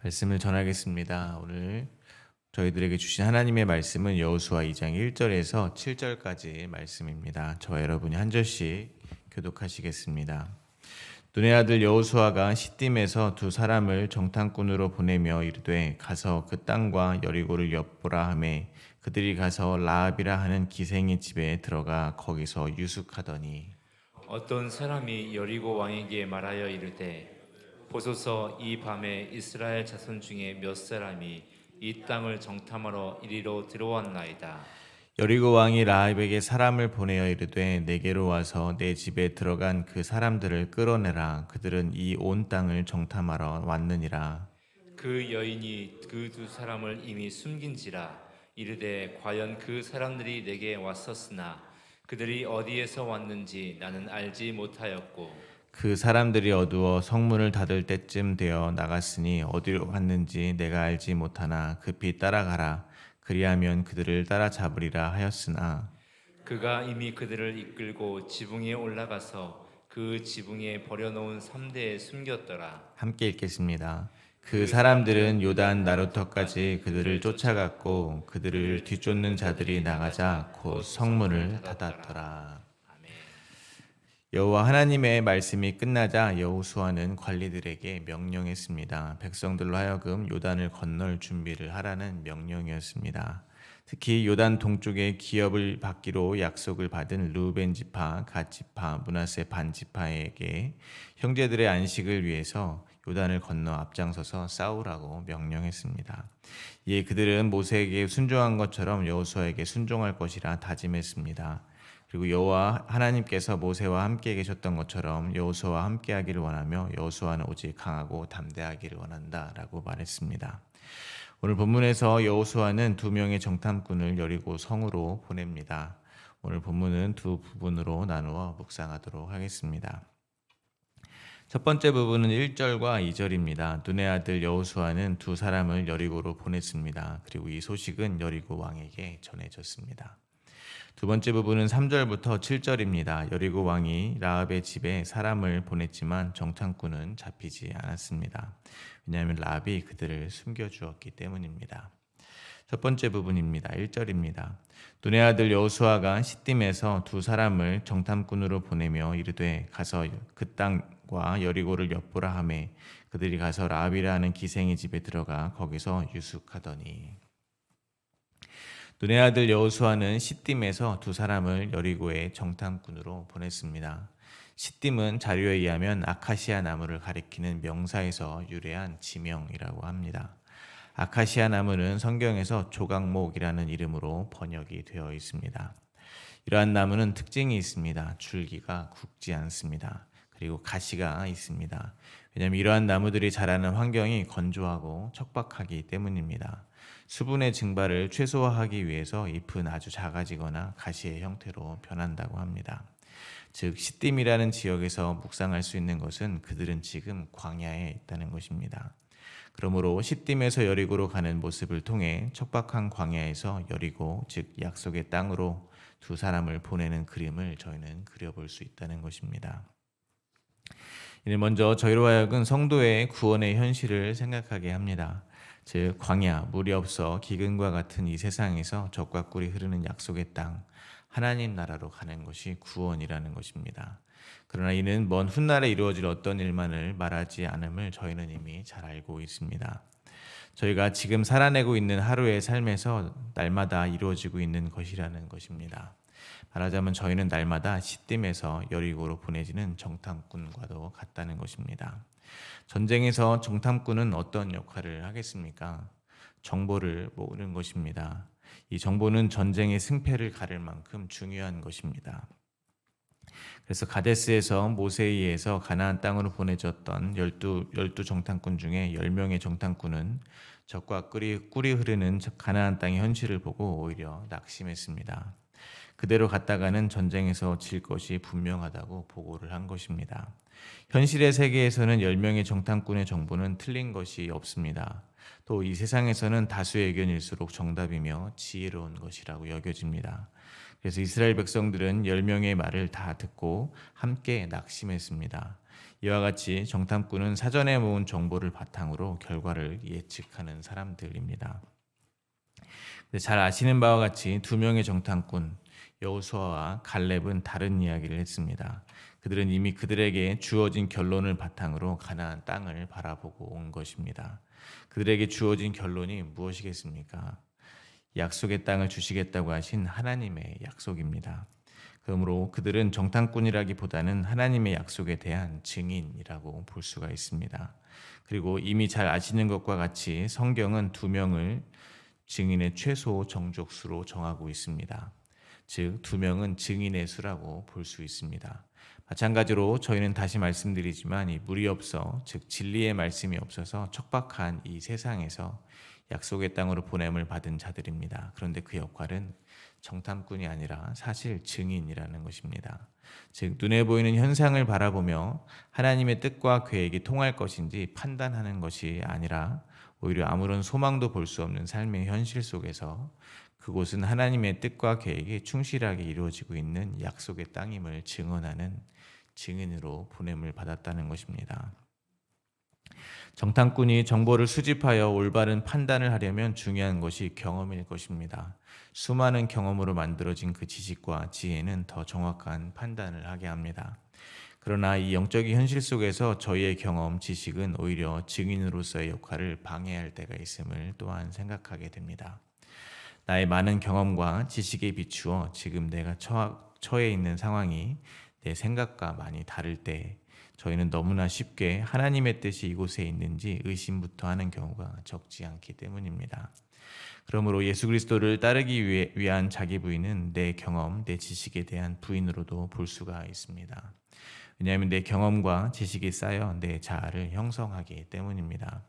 말씀을 전하겠습니다. 오늘 저희들에게 주신 하나님의 말씀은 여호수아 2장 1절에서 7절까지 말씀입니다. 저와 여러분이 한 절씩 교독하시겠습니다. 눈의 아들 여호수아가 시딤에서 두 사람을 정탐꾼으로 보내며 이르되 가서 그 땅과 여리고를 엿보라 하매 그들이 가서 라합이라 하는 기생의 집에 들어가 거기서 유숙하더니 어떤 사람이 여리고 왕에게 말하여 이르되 보소서 이 밤에 이스라엘 자손 중에 몇 사람이 이 땅을 정탐하러 이리로 들어왔나이다. 여리고 왕이 라합에게 사람을 보내어 이르되 내게로 와서 내 집에 들어간 그 사람들을 끌어내라. 그들은 이 온 땅을 정탐하러 왔느니라. 그 여인이 그 두 사람을 이미 숨긴지라 이르되 과연 그 사람들이 내게 왔었으나 그들이 어디에서 왔는지 나는 알지 못하였고 그 사람들이 어두워 성문을 닫을 때쯤 되어 나갔으니 어디로 갔는지 내가 알지 못하나 급히 따라가라. 그리하면 그들을 따라잡으리라 하였으나 그가 이미 그들을 이끌고 지붕에 올라가서 그 지붕에 버려놓은 삼대에 숨겼더라. 함께 읽겠습니다. 그 그 사람들은 사람들은 요단 요단 나루터까지 나루터까지 그들을 쫓아갔고 그들을 뒤쫓는 자들이 나가자 곧 성문을 닫았더라. 아멘. 여호와 하나님의 말씀이 끝나자 여호수아는 관리들에게 명령했습니다. 백성들로 하여금 요단을 건널 준비를 하라는 명령이었습니다. 특히 요단 동쪽의 기업을 받기로 약속을 받은 르우벤 지파, 갓 지파, 므낫세 반 지파에게 형제들의 안식을 위해서 요단을 건너 앞장서서 싸우라고 명령했습니다. 이에 그들은 모세에게 순종한 것처럼 여호수아에게 순종할 것이라 다짐했습니다. 그리고 여호와 하나님께서 모세와 함께 계셨던 것처럼 여호수아와 함께하기를 원하며 여호수아는 오직 강하고 담대하기를 원한다라고 말했습니다. 오늘 본문에서 여호수아는 두 명의 정탐꾼을 여리고 성으로 보냅니다. 오늘 본문은 두 부분으로 나누어 묵상하도록 하겠습니다. 첫 번째 부분은 1절과 2절입니다. 눈의 아들 여호수아는 두 사람을 여리고로 보냈습니다. 그리고 이 소식은 여리고 왕에게 전해졌습니다. 두 번째 부분은 3절부터 7절입니다. 여리고 왕이 라합의 집에 사람을 보냈지만 정탐꾼은 잡히지 않았습니다. 왜냐하면 라합이 그들을 숨겨주었기 때문입니다. 첫 번째 부분입니다. 1절입니다. 눈의 아들 여호수아가 시딤에서 두 사람을 정탐꾼으로 보내며 이르되 가서 그 땅과 여리고를 엿보라 하매 그들이 가서 라합이라 하는 기생의 집에 들어가 거기서 유숙하더니 눈의 아들 여호수아는 시딤에서 두 사람을 여리고의 정탐꾼으로 보냈습니다. 시딤은 자료에 의하면 아카시아 나무를 가리키는 명사에서 유래한 지명이라고 합니다. 아카시아 나무는 성경에서 조각목이라는 이름으로 번역이 되어 있습니다. 이러한 나무는 특징이 있습니다. 줄기가 굵지 않습니다. 그리고 가시가 있습니다. 왜냐하면 이러한 나무들이 자라는 환경이 건조하고 척박하기 때문입니다. 수분의 증발을 최소화하기 위해서 잎은 아주 작아지거나 가시의 형태로 변한다고 합니다. 즉 시딤이라는 지역에서 묵상할 수 있는 것은 그들은 지금 광야에 있다는 것입니다. 그러므로 시딤에서 여리고로 가는 모습을 통해 척박한 광야에서 여리고 즉 약속의 땅으로 두 사람을 보내는 그림을 저희는 그려볼 수 있다는 것입니다. 이는 먼저 저희로 하여금 성도의 구원의 현실을 생각하게 합니다. 즉 광야, 물이 없어 기근과 같은 이 세상에서 젖과 꿀이 흐르는 약속의 땅, 하나님 나라로 가는 것이 구원이라는 것입니다. 그러나 이는 먼 훗날에 이루어질 어떤 일만을 말하지 않음을 저희는 이미 잘 알고 있습니다. 저희가 지금 살아내고 있는 하루의 삶에서 날마다 이루어지고 있는 것이라는 것입니다. 말하자면 저희는 날마다 시딤에서 여리고로 보내지는 정탐꾼과도 같다는 것입니다. 전쟁에서 정탐꾼은 어떤 역할을 하겠습니까? 정보를 모으는 것입니다. 이 정보는 전쟁의 승패를 가를 만큼 중요한 것입니다. 그래서 가데스에서 모세에 의해서 가나안 땅으로 보내졌던 12 정탐꾼 중에 10명의 정탐꾼은 젖과 꿀이 흐르는 가나안 땅의 현실을 보고 오히려 낙심했습니다. 그대로 갔다가는 전쟁에서 질 것이 분명하다고 보고를 한 것입니다. 현실의 세계에서는 10명의 정탐꾼의 정보는 틀린 것이 없습니다. 또 이 세상에서는 다수의 의견일수록 정답이며 지혜로운 것이라고 여겨집니다. 그래서 이스라엘 백성들은 10명의 말을 다 듣고 함께 낙심했습니다. 이와 같이 정탐꾼은 사전에 모은 정보를 바탕으로 결과를 예측하는 사람들입니다. 잘 아시는 바와 같이 두 명의 정탐꾼 여호수아와 갈렙은 다른 이야기를 했습니다. 그들은 이미 그들에게 주어진 결론을 바탕으로 가나안 땅을 바라보고 온 것입니다. 그들에게 주어진 결론이 무엇이겠습니까? 약속의 땅을 주시겠다고 하신 하나님의 약속입니다. 그러므로 그들은 정탐꾼이라기보다는 하나님의 약속에 대한 증인이라고 볼 수가 있습니다. 그리고 이미 잘 아시는 것과 같이 성경은 두 명을 증인의 최소 정족수로 정하고 있습니다. 즉, 두 명은 증인의 수라고 볼 수 있습니다. 마찬가지로 저희는 다시 말씀드리지만 이 물이 없어, 즉 진리의 말씀이 없어서 척박한 이 세상에서 약속의 땅으로 보냄을 받은 자들입니다. 그런데 그 역할은 정탐꾼이 아니라 사실 증인이라는 것입니다. 즉, 눈에 보이는 현상을 바라보며 하나님의 뜻과 계획이 통할 것인지 판단하는 것이 아니라 오히려 아무런 소망도 볼 수 없는 삶의 현실 속에서 그곳은 하나님의 뜻과 계획이 충실하게 이루어지고 있는 약속의 땅임을 증언하는 증인으로 보냄을 받았다는 것입니다. 정탐꾼이 정보를 수집하여 올바른 판단을 하려면 중요한 것이 경험일 것입니다. 수많은 경험으로 만들어진 그 지식과 지혜는 더 정확한 판단을 하게 합니다. 그러나 이 영적인 현실 속에서 저희의 경험, 지식은 오히려 증인으로서의 역할을 방해할 때가 있음을 또한 생각하게 됩니다. 나의 많은 경험과 지식에 비추어 지금 내가 처해 있는 상황이 내 생각과 많이 다를 때 저희는 너무나 쉽게 하나님의 뜻이 이곳에 있는지 의심부터 하는 경우가 적지 않기 때문입니다. 그러므로 예수 그리스도를 따르기 위한 자기 부인은 내 경험, 내 지식에 대한 부인으로도 볼 수가 있습니다. 왜냐하면 내 경험과 지식이 쌓여 내 자아를 형성하기 때문입니다.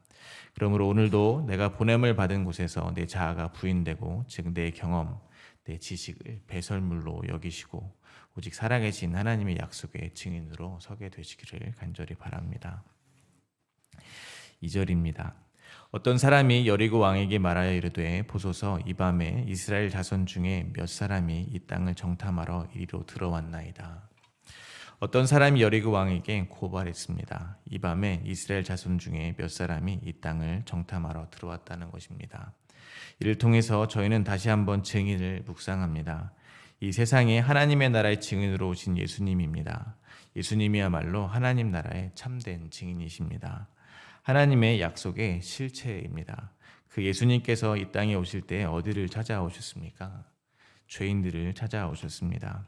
그러므로 오늘도 내가 보냄을 받은 곳에서 내 자아가 부인되고, 즉 내 경험, 내 지식을 배설물로 여기시고 오직 살아계신 하나님의 약속의 증인으로 서게 되시기를 간절히 바랍니다. 2절입니다. 어떤 사람이 여리고 왕에게 말하여 이르되 보소서 이 밤에 이스라엘 자손 중에 몇 사람이 이 땅을 정탐하러 이리로 들어왔나이다. 어떤 사람이 여리고 왕에게 고발했습니다. 이 밤에 이스라엘 자손 중에 몇 사람이 이 땅을 정탐하러 들어왔다는 것입니다. 이를 통해서 저희는 다시 한번 증인을 묵상합니다. 이 세상에 하나님의 나라의 증인으로 오신 예수님입니다. 예수님이야말로 하나님 나라의 참된 증인이십니다. 하나님의 약속의 실체입니다. 그 예수님께서 이 땅에 오실 때 어디를 찾아오셨습니까? 죄인들을 찾아오셨습니다.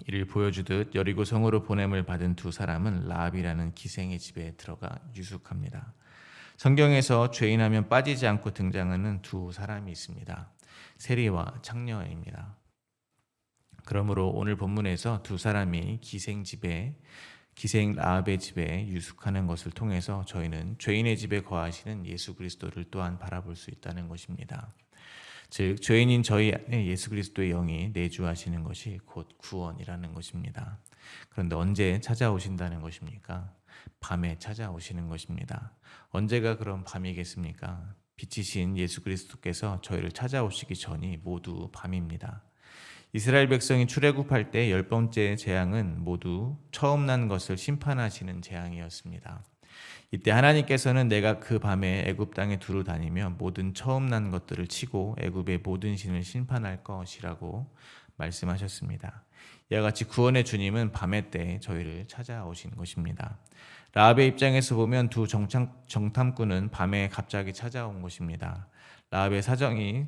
이를 보여주듯 여리고 성으로 보냄을 받은 두 사람은 라합이라는 기생의 집에 들어가 유숙합니다. 성경에서 죄인하면 빠지지 않고 등장하는 두 사람이 있습니다. 세리와 창녀입니다. 그러므로 오늘 본문에서 두 사람이 기생 라합의 집에 유숙하는 것을 통해서 저희는 죄인의 집에 거하시는 예수 그리스도를 또한 바라볼 수 있다는 것입니다. 즉 죄인인 저희 안에 예수 그리스도의 영이 내주하시는 것이 곧 구원이라는 것입니다. 그런데 언제 찾아오신다는 것입니까? 밤에 찾아오시는 것입니다. 언제가 그런 밤이겠습니까? 빛이신 예수 그리스도께서 저희를 찾아오시기 전이 모두 밤입니다. 이스라엘 백성이 출애굽할 때 10번째 재앙은 모두 처음 난 것을 심판하시는 재앙이었습니다. 이때 하나님께서는 내가 그 밤에 애굽 땅에 두루 다니며 모든 처음 난 것들을 치고 애굽의 모든 신을 심판할 것이라고 말씀하셨습니다. 이와 같이 구원의 주님은 밤의 때 저희를 찾아오신 것입니다. 라합의 입장에서 보면 두 정탐꾼은 밤에 갑자기 찾아온 것입니다. 라합의 사정이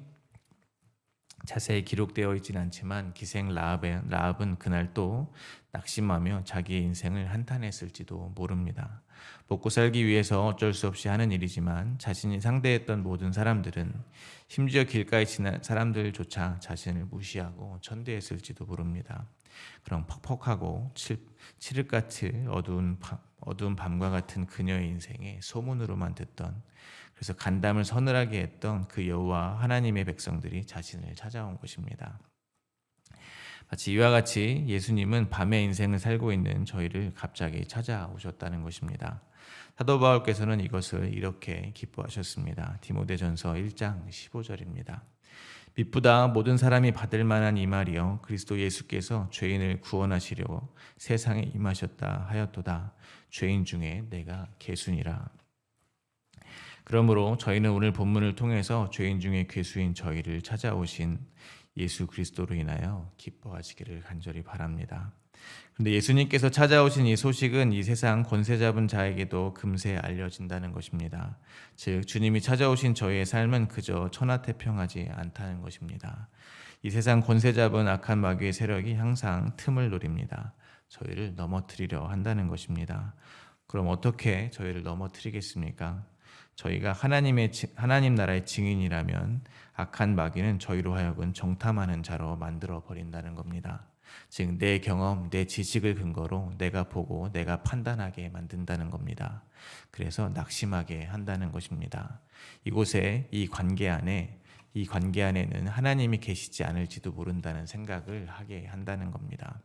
자세히 기록되어 있지는 않지만 기생 라합은 그날 또 낙심하며 자기의 인생을 한탄했을지도 모릅니다. 먹고 살기 위해서 어쩔 수 없이 하는 일이지만 자신이 상대했던 모든 사람들은, 심지어 길가에 지난 사람들조차 자신을 무시하고 천대했을지도 모릅니다. 그런 퍽퍽하고 칠흑같이 어두운 밤과 같은 그녀의 인생에 소문으로만 듣던, 그래서 간담을 서늘하게 했던 그 여호와 하나님의 백성들이 자신을 찾아온 것입니다. 마치 이와 같이 예수님은 밤의 인생을 살고 있는 저희를 갑자기 찾아오셨다는 것입니다. 사도 바울께서는 이것을 이렇게 기뻐하셨습니다. 디모데전서 1장 15절입니다. 빛보다 모든 사람이 받을 만한 이 말이여 그리스도 예수께서 죄인을 구원하시려고 세상에 임하셨다 하였도다. 죄인 중에 내가 괴순이라. 그러므로 저희는 오늘 본문을 통해서 죄인 중에 괴수인 저희를 찾아오신 예수 그리스도로 인하여 기뻐하시기를 간절히 바랍니다. 그런데 예수님께서 찾아오신 이 소식은 이 세상 권세 잡은 자에게도 금세 알려진다는 것입니다. 즉 주님이 찾아오신 저희의 삶은 그저 천하태평하지 않다는 것입니다. 이 세상 권세 잡은 악한 마귀의 세력이 항상 틈을 노립니다. 저희를 넘어뜨리려 한다는 것입니다. 그럼 어떻게 저희를 넘어뜨리겠습니까? 저희가 하나님 나라의 증인이라면 악한 마귀는 저희로 하여금 정탐하는 자로 만들어 버린다는 겁니다. 즉 내 경험, 내 지식을 근거로 내가 보고 내가 판단하게 만든다는 겁니다. 그래서 낙심하게 한다는 것입니다. 이곳에 이 관계 안에는 하나님이 계시지 않을지도 모른다는 생각을 하게 한다는 겁니다.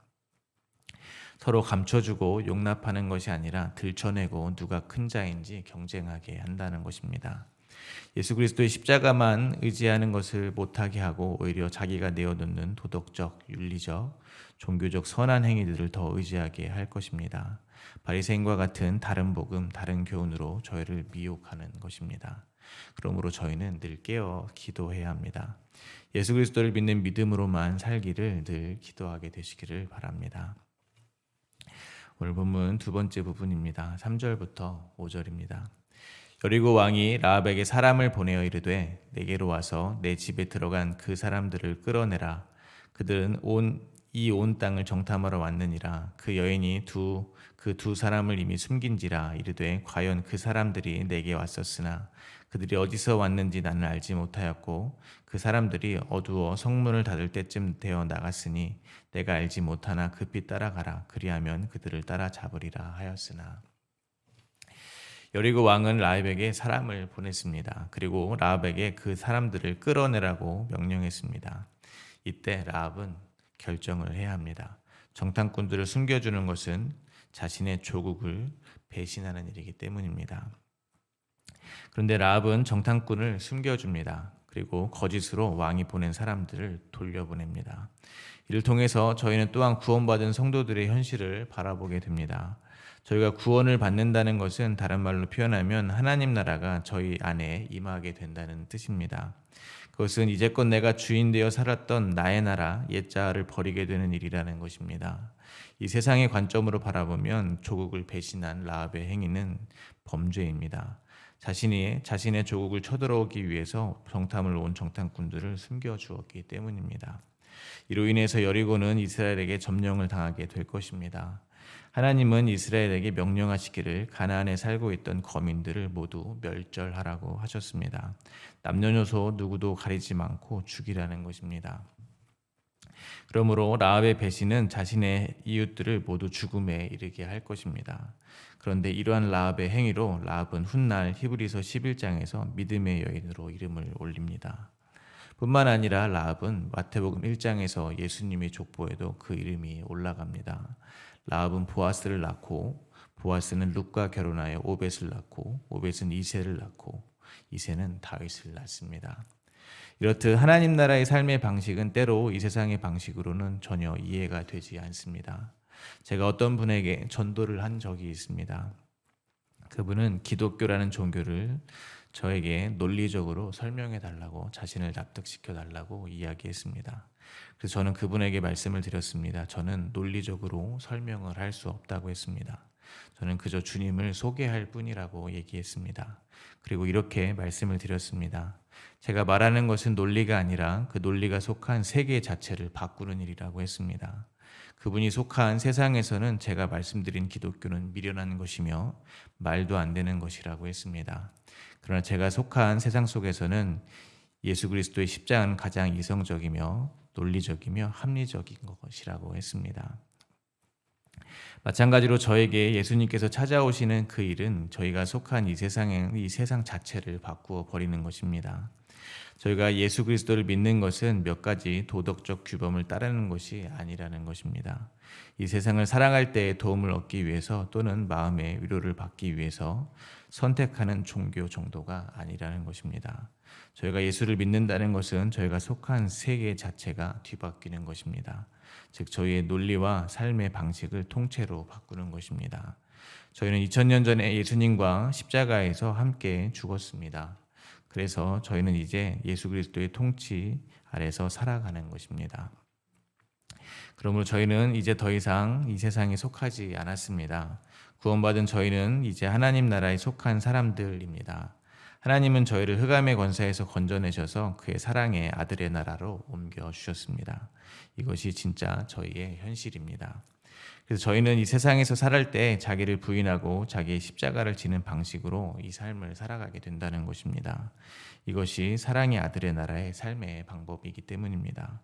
서로 감춰주고 용납하는 것이 아니라 들춰내고 누가 큰 자인지 경쟁하게 한다는 것입니다. 예수 그리스도의 십자가만 의지하는 것을 못하게 하고 오히려 자기가 내어놓는 도덕적, 윤리적, 종교적 선한 행위들을 더 의지하게 할 것입니다. 바리새인과 같은 다른 복음, 다른 교훈으로 저희를 미혹하는 것입니다. 그러므로 저희는 늘 깨어 기도해야 합니다. 예수 그리스도를 믿는 믿음으로만 살기를 늘 기도하게 되시기를 바랍니다. 오늘 본문 두 번째 부분입니다. 3절부터 5절입니다. 여리고 왕이 라합에게 사람을 보내어 이르되 내게로 와서 내 집에 들어간 그 사람들을 끌어내라. 그들은 이 온 땅을 정탐하러 왔느니라. 그 여인이 그 두 사람을 이미 숨긴지라. 이르되 과연 그 사람들이 내게 왔었으나 그들이 어디서 왔는지 나는 알지 못하였고 그 사람들이 어두워 성문을 닫을 때쯤 되어 나갔으니 내가 알지 못하나 급히 따라가라. 그리하면 그들을 따라잡으리라 하였으나. 여리고 왕은 라합에게 사람을 보냈습니다. 그리고 라합에게 그 사람들을 끌어내라고 명령했습니다. 이때 라합은 결정을 해야 합니다. 정탐꾼들을 숨겨주는 것은 자신의 조국을 배신하는 일이기 때문입니다. 그런데 라합은 정탐꾼을 숨겨줍니다. 그리고 거짓으로 왕이 보낸 사람들을 돌려보냅니다. 이를 통해서 저희는 또한 구원받은 성도들의 현실을 바라보게 됩니다. 저희가 구원을 받는다는 것은 다른 말로 표현하면 하나님 나라가 저희 안에 임하게 된다는 뜻입니다. 그것은 이제껏 내가 주인 되어 살았던 나의 나라, 옛자를 버리게 되는 일이라는 것입니다. 이 세상의 관점으로 바라보면 조국을 배신한 라합의 행위는 범죄입니다. 자신의 조국을 쳐들어오기 위해서 정탐을 온 정탐꾼들을 숨겨주었기 때문입니다. 이로 인해서 여리고는 이스라엘에게 점령을 당하게 될 것입니다. 하나님은 이스라엘에게 명령하시기를 가나안에 살고 있던 거민들을 모두 멸절하라고 하셨습니다. 남녀노소 누구도 가리지 않고 죽이라는 것입니다. 그러므로 라합의 배신은 자신의 이웃들을 모두 죽음에 이르게 할 것입니다. 그런데 이러한 라합의 행위로 라합은 훗날 히브리서 11장에서 믿음의 여인으로 이름을 올립니다. 뿐만 아니라 라합은 마태복음 1장에서 예수님의 족보에도 그 이름이 올라갑니다. 라합은 보아스를 낳고 보아스는 룻과 결혼하여 오벳을 낳고 오벳은 이새를 낳고 이새는 다윗을 낳습니다. 이렇듯 하나님 나라의 삶의 방식은 때로 이 세상의 방식으로는 전혀 이해가 되지 않습니다. 제가 어떤 분에게 전도를 한 적이 있습니다. 그분은 기독교라는 종교를 저에게 논리적으로 설명해 달라고, 자신을 납득시켜 달라고 이야기했습니다. 그래서 저는 그분에게 말씀을 드렸습니다. 저는 논리적으로 설명을 할 수 없다고 했습니다. 저는 그저 주님을 소개할 뿐이라고 얘기했습니다. 그리고 이렇게 말씀을 드렸습니다. 제가 말하는 것은 논리가 아니라 그 논리가 속한 세계 자체를 바꾸는 일이라고 했습니다. 그분이 속한 세상에서는 제가 말씀드린 기독교는 미련한 것이며 말도 안 되는 것이라고 했습니다. 그러나 제가 속한 세상 속에서는 예수 그리스도의 십자가는 가장 이성적이며 논리적이며 합리적인 것이라고 했습니다. 마찬가지로 저에게 예수님께서 찾아오시는 그 일은 저희가 속한 이 세상 자체를 바꾸어 버리는 것입니다. 저희가 예수 그리스도를 믿는 것은 몇 가지 도덕적 규범을 따르는 것이 아니라는 것입니다. 이 세상을 살아갈 때 도움을 얻기 위해서 또는 마음의 위로를 받기 위해서 선택하는 종교 정도가 아니라는 것입니다. 저희가 예수를 믿는다는 것은 저희가 속한 세계 자체가 뒤바뀌는 것입니다. 즉 저희의 논리와 삶의 방식을 통째로 바꾸는 것입니다. 저희는 2000년 전에 예수님과 십자가에서 함께 죽었습니다. 그래서 저희는 이제 예수 그리스도의 통치 아래서 살아가는 것입니다. 그러므로 저희는 이제 더 이상 이 세상에 속하지 않았습니다. 구원받은 저희는 이제 하나님 나라에 속한 사람들입니다. 하나님은 저희를 흑암의 권세에서 건져내셔서 그의 사랑의 아들의 나라로 옮겨주셨습니다. 이것이 진짜 저희의 현실입니다. 그래서 저희는 이 세상에서 살할 때 자기를 부인하고 자기의 십자가를 지는 방식으로 이 삶을 살아가게 된다는 것입니다. 이것이 사랑의 아들의 나라의 삶의 방법이기 때문입니다.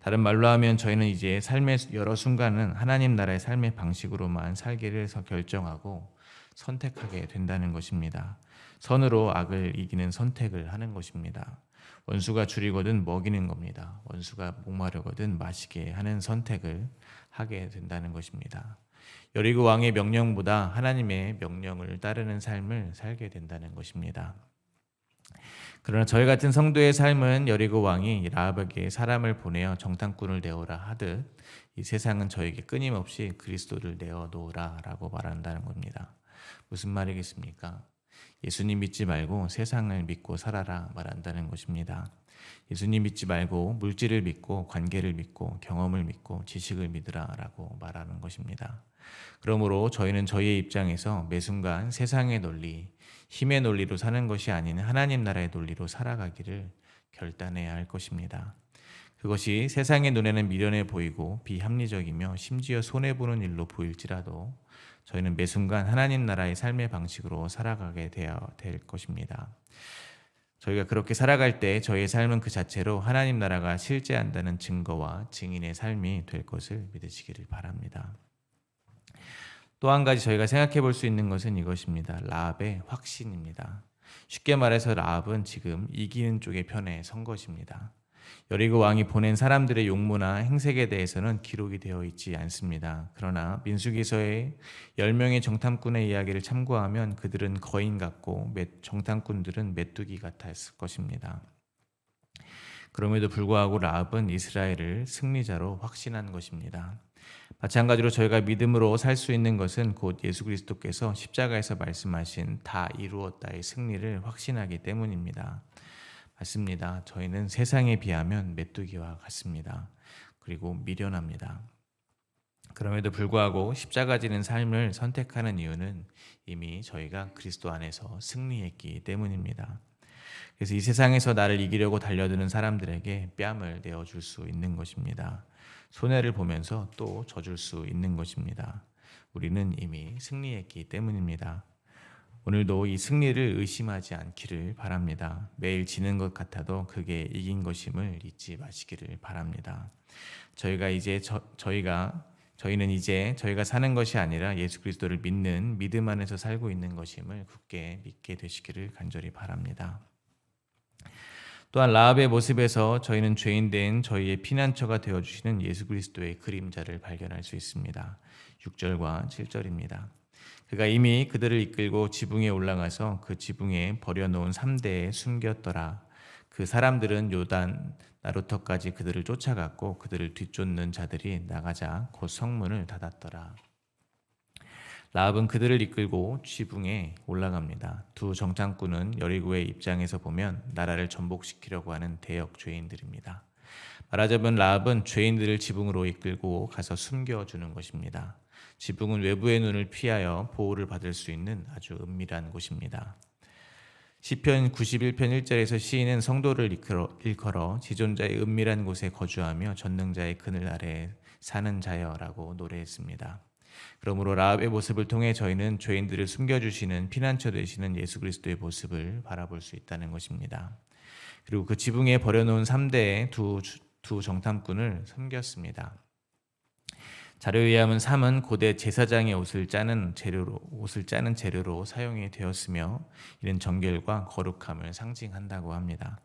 다른 말로 하면 저희는 이제 삶의 여러 순간은 하나님 나라의 삶의 방식으로만 살기를 결정하고 선택하게 된다는 것입니다. 선으로 악을 이기는 선택을 하는 것입니다. 원수가 줄이거든 먹이는 겁니다. 원수가 목마르거든 마시게 하는 선택을 하게 된다는 것입니다. 여리고 왕의 명령보다 하나님의 명령을 따르는 삶을 살게 된다는 것입니다. 그러나 저희 같은 성도의 삶은 여리고 왕이 라합에게 사람을 보내어 정탐꾼을 내오라 하듯 이 세상은 저에게 끊임없이 그리스도를 내어놓으라 라고 말한다는 겁니다. 무슨 말이겠습니까? 예수님 믿지 말고 세상을 믿고 살아라 말한다는 것입니다. 예수님 믿지 말고 물질을 믿고 관계를 믿고 경험을 믿고 지식을 믿으라 라고 말하는 것입니다. 그러므로 저희는 저희의 입장에서 매 순간 세상의 논리, 힘의 논리로 사는 것이 아닌 하나님 나라의 논리로 살아가기를 결단해야 할 것입니다. 그것이 세상의 눈에는 미련해 보이고 비합리적이며 심지어 손해보는 일로 보일지라도 저희는 매 순간 하나님 나라의 삶의 방식으로 살아가게 되어야 될 것입니다. 저희가 그렇게 살아갈 때 저희의 삶은 그 자체로 하나님 나라가 실제한다는 증거와 증인의 삶이 될 것을 믿으시기를 바랍니다. 또 한 가지 저희가 생각해 볼 수 있는 것은 이것입니다. 라합의 확신입니다. 쉽게 말해서 라합은 지금 이기는 쪽의 편에 선 것입니다. 여리고 왕이 보낸 사람들의 용모나 행색에 대해서는 기록이 되어 있지 않습니다. 그러나 민수기서의 10명의 정탐꾼의 이야기를 참고하면 그들은 거인 같고 정탐꾼들은 메뚜기 같았을 것입니다. 그럼에도 불구하고 라합은 이스라엘을 승리자로 확신한 것입니다. 마찬가지로 저희가 믿음으로 살 수 있는 것은 곧 예수 그리스도께서 십자가에서 말씀하신 다 이루었다의 승리를 확신하기 때문입니다. 맞습니다. 저희는 세상에 비하면 메뚜기와 같습니다. 그리고 미련합니다. 그럼에도 불구하고 십자가 지는 삶을 선택하는 이유는 이미 저희가 그리스도 안에서 승리했기 때문입니다. 그래서 이 세상에서 나를 이기려고 달려드는 사람들에게 뺨을 내어줄 수 있는 것입니다. 손해를 보면서 또 져줄 수 있는 것입니다. 우리는 이미 승리했기 때문입니다. 오늘도 이 승리를 의심하지 않기를 바랍니다. 매일 지는 것 같아도 그게 이긴 것임을 잊지 마시기를 바랍니다. 저희는 이제 저희가 사는 것이 아니라 예수 그리스도를 믿는 믿음 안에서 살고 있는 것임을 굳게 믿게 되시기를 간절히 바랍니다. 또한 라합의 모습에서 저희는 죄인된 저희의 피난처가 되어주시는 예수 그리스도의 그림자를 발견할 수 있습니다. 6절과 7절입니다. 그가 이미 그들을 이끌고 지붕에 올라가서 그 지붕에 버려놓은 3대에 숨겼더라. 그 사람들은 요단 나루터까지 그들을 쫓아갔고 그들을 뒤쫓는 자들이 나가자 곧 성문을 닫았더라. 라합은 그들을 이끌고 지붕에 올라갑니다. 두 정탐꾼은 여리고의 입장에서 보면 나라를 전복시키려고 하는 대역 죄인들입니다. 말하자면 라합은 죄인들을 지붕으로 이끌고 가서 숨겨주는 것입니다. 지붕은 외부의 눈을 피하여 보호를 받을 수 있는 아주 은밀한 곳입니다. 시편 91편 1절에서 시인은 성도를 일컬어 지존자의 은밀한 곳에 거주하며 전능자의 그늘 아래 사는 자여라고 노래했습니다. 그러므로 라합의 모습을 통해 저희는 죄인들을 숨겨주시는 피난처 되시는 예수 그리스도의 모습을 바라볼 수 있다는 것입니다. 그리고 그 지붕에 버려놓은 3대의 두 정탐꾼을 숨겼습니다. 자료에 의하면 3은 고대 제사장의 옷을 짜는 재료로 사용이 되었으며 이는 정결과 거룩함을 상징한다고 합니다.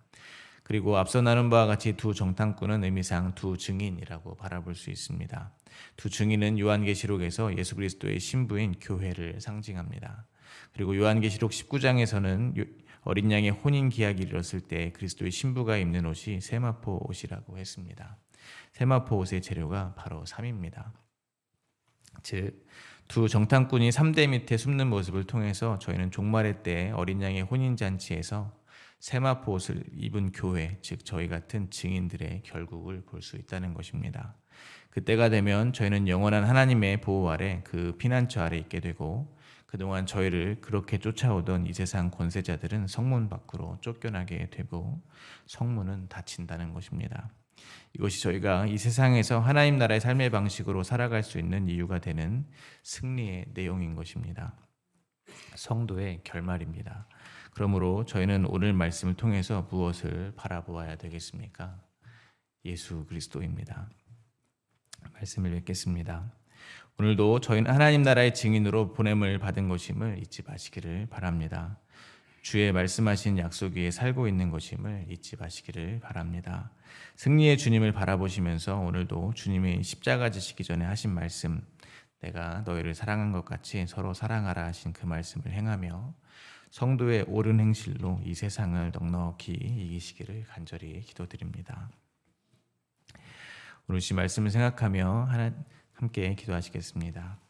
그리고 앞서 나눈 바와 같이 두 정탐꾼은 의미상 두 증인이라고 바라볼 수 있습니다. 두 증인은 요한계시록에서 예수 그리스도의 신부인 교회를 상징합니다. 그리고 요한계시록 19장에서는 어린 양의 혼인 기약이 이뤘을 때 그리스도의 신부가 입는 옷이 세마포 옷이라고 했습니다. 세마포 옷의 재료가 바로 삼입니다. 즉, 두 정탐꾼이 3대 밑에 숨는 모습을 통해서 저희는 종말의 때 어린 양의 혼인잔치에서 세마포 옷을 입은 교회, 즉 저희 같은 증인들의 결국을 볼 수 있다는 것입니다. 그때가 되면 저희는 영원한 하나님의 보호 아래 그 피난처 아래 있게 되고 그동안 저희를 그렇게 쫓아오던 이 세상 권세자들은 성문 밖으로 쫓겨나게 되고 성문은 닫힌다는 것입니다. 이것이 저희가 이 세상에서 하나님 나라의 삶의 방식으로 살아갈 수 있는 이유가 되는 승리의 내용인 것입니다. 성도의 결말입니다. 그러므로 저희는 오늘 말씀을 통해서 무엇을 바라보아야 되겠습니까? 예수 그리스도입니다. 말씀을 읽겠습니다. 오늘도 저희는 하나님 나라의 증인으로 보냄을 받은 것임을 잊지 마시기를 바랍니다. 주의 말씀하신 약속 위에 살고 있는 것임을 잊지 마시기를 바랍니다. 승리의 주님을 바라보시면서 오늘도 주님의 십자가 지시기 전에 하신 말씀, 내가 너희를 사랑한 것 같이 서로 사랑하라 하신 그 말씀을 행하며 성도의 옳은 행실로 이 세상을 넉넉히 이기시기를 간절히 기도드립니다. 오늘 이 말씀을 생각하며 함께 기도하시겠습니다.